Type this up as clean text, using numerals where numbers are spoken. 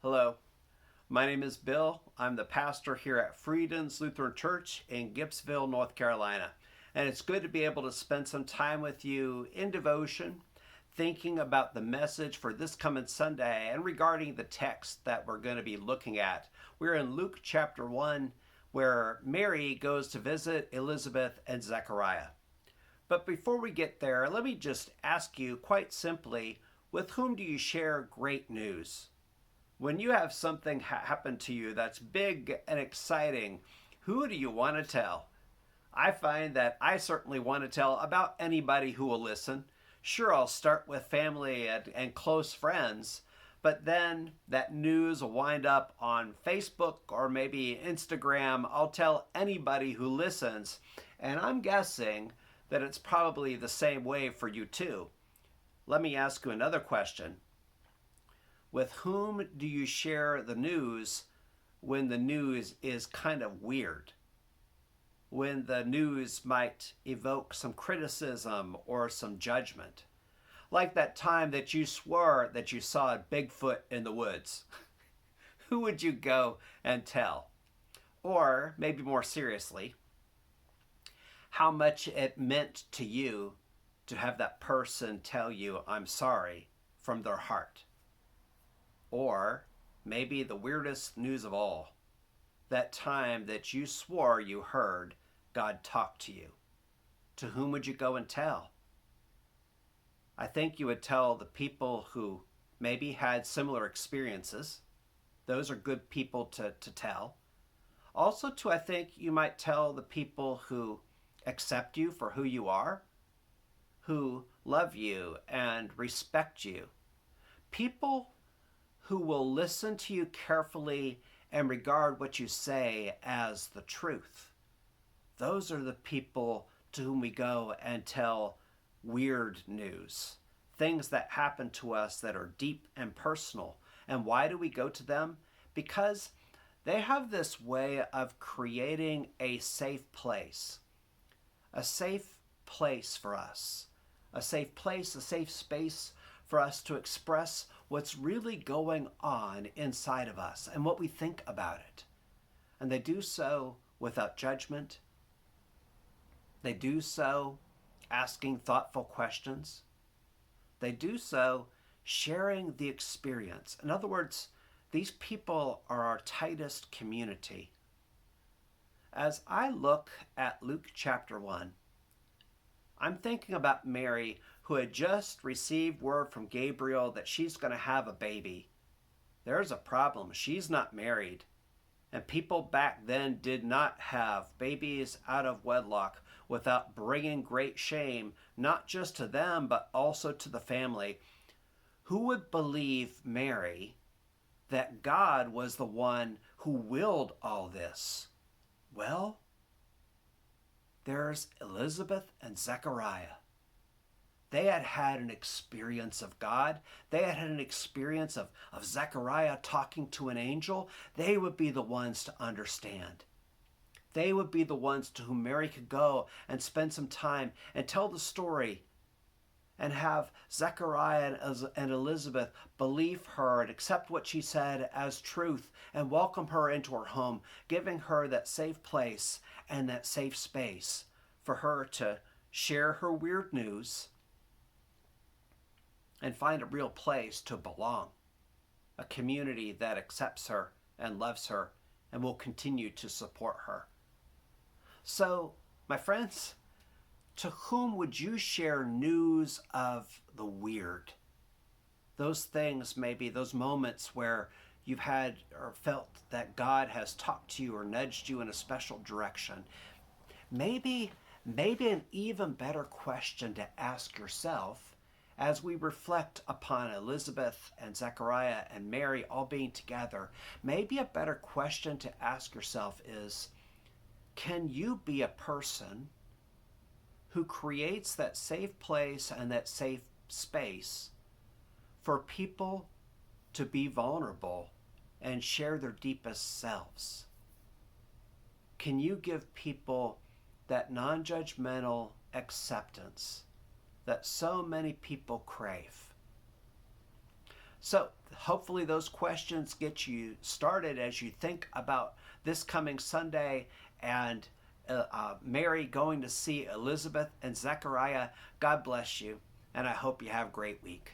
Hello, my name is Bill. I'm the pastor here at Freedom's Lutheran Church in Gibsonville, North Carolina. And it's good to be able to spend some time with you in devotion, thinking about the message for this coming Sunday and regarding the text that we're going to be looking at. We're in Luke chapter 1, where Mary goes to visit Elizabeth and Zechariah. But before we get there, let me just ask you quite simply, with whom do you share great news? When you have something happen to you that's big and exciting, who do you want to tell? I find that I certainly want to tell about anybody who will listen. Sure, I'll start with family and close friends, but then that news will wind up on Facebook or maybe Instagram. I'll tell anybody who listens, and I'm guessing that it's probably the same way for you too. Let me ask you another question. With whom do you share the news when the news is kind of weird? When the news might evoke some criticism or some judgment? Like that time that you swore that you saw a Bigfoot in the woods. Who would you go and tell? Or, maybe more seriously, how much it meant to you to have that person tell you, "I'm sorry," from their heart. Or maybe the weirdest news of all, that time that you swore you heard God talk to you. To whom would you go and tell? I think you would tell the people who maybe had similar experiences. Those are good people to tell. Also, I think you might tell the people who accept you for who you are, who love you and respect you. People who will listen to you carefully and regard what you say as the truth. Those are the people to whom we go and tell weird news, things that happen to us that are deep and personal. And why do we go to them? Because they have this way of creating a safe place for us, a safe place, a safe space for us to express what's really going on inside of us and what we think about it. And they do so without judgment. They do so asking thoughtful questions. They do so sharing the experience. In other words, these people are our tightest community. As I look at Luke chapter 1, I'm thinking about Mary, who had just received word from Gabriel that she's going to have a baby. There's a problem. She's not married. And people back then did not have babies out of wedlock without bringing great shame, not just to them, but also to the family. Who would believe Mary that God was the one who willed all this? Well, there's Elizabeth and Zechariah. They had had an experience of God. They had had an experience of Zechariah talking to an angel. They would be the ones to understand. They would be the ones to whom Mary could go and spend some time and tell the story and have Zechariah and Elizabeth believe her and accept what she said as truth and welcome her into her home, giving her that safe place and that safe space for her to share her weird news and find a real place to belong, a community that accepts her and loves her and will continue to support her. So, my friends, to whom would you share news of the weird? Those things, maybe those moments where you've had or felt that God has talked to you or nudged you in a special direction. Maybe an even better question to ask yourself as we reflect upon Elizabeth and Zechariah and Mary all being together, maybe a better question to ask yourself is, can you be a person who creates that safe place and that safe space for people to be vulnerable and share their deepest selves? Can you give people that non-judgmental acceptance that so many people crave? So hopefully those questions get you started as you think about this coming Sunday and Mary going to see Elizabeth and Zechariah. God bless you, and I hope you have a great week.